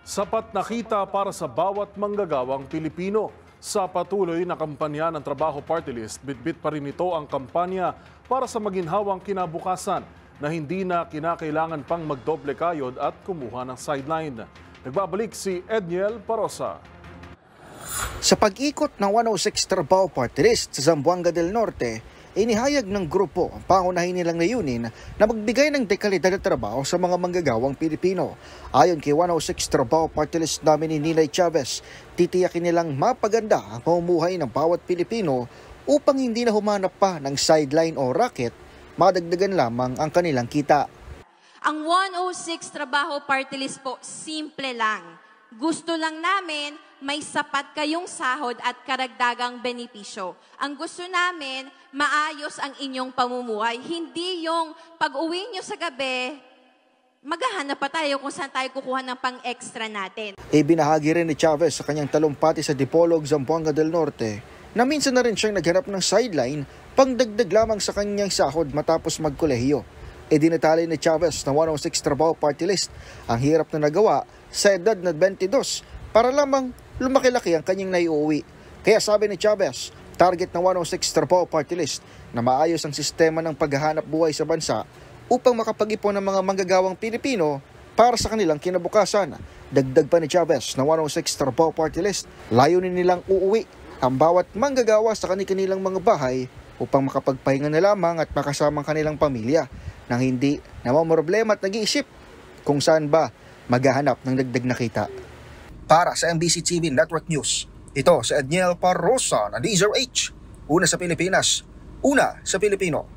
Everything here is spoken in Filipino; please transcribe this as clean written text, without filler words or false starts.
Sapat na kita para sa bawat manggagawang Pilipino. Sa patuloy na kampanya ng Trabaho Party List, bitbit pa rin ito ang kampanya para sa maginhawang kinabukasan na hindi na kinakailangan pang magdoble kayod at kumuha ng sideline. Nagbabalik si Edniel Parosa. Sa pag-ikot ng 106 Trabaho Party List sa Zamboanga del Norte, inihayag ng grupo ang pangunahin nilang layunin na magbigay ng dekalidad na trabaho sa mga manggagawang Pilipino. Ayon kay 106 Trabaho Party List nominee Nilay Chavez, titiyakin nilang mapaganda ang pamumuhay ng bawat Pilipino upang hindi na humanap pa ng sideline o racket, madagdagan lamang ang kanilang kita. Ang 106 Trabaho Party List po, simple lang. Gusto lang namin may sapat kayong sahod at karagdagang benepisyo. Ang gusto namin, maayos ang inyong pamumuhay. Hindi yung pag-uwi nyo sa gabi, maghahanap pa tayo kung saan tayo kukuha ng pang-extra natin. Ibinahagi rin ni Chavez sa kanyang talumpati sa Dipolog, Zamboanga del Norte na minsan na rin siyang naghanap ng sideline pangdagdag lamang sa kanyang sahod matapos magkolehiyo. Dinatali ni Chavez na 106 Trabaho Party List ang hirap na nagawa sa edad na 22 para lamang lumaki-laki ang kanyang naiuwi. Kaya sabi ni Chavez, target ng 106 Trabaho Party List na maayos ang sistema ng paghahanap buhay sa bansa upang makapag-ipon ng mga manggagawang Pilipino para sa kanilang kinabukasan. Dagdag pa ni Chavez na 106 Trabaho Party List, layunin nilang uuwi ang bawat manggagawa sa kanilang mga bahay upang makapagpahinga na lamang at makasama ang kanilang pamilya nang hindi na problema at nag-iisip kung saan ba maghahanap ng dagdag na kita. Para sa MBC TV Network News, ito si Edniel Parosa na DZRH. Una sa Pilipinas, una sa Pilipino.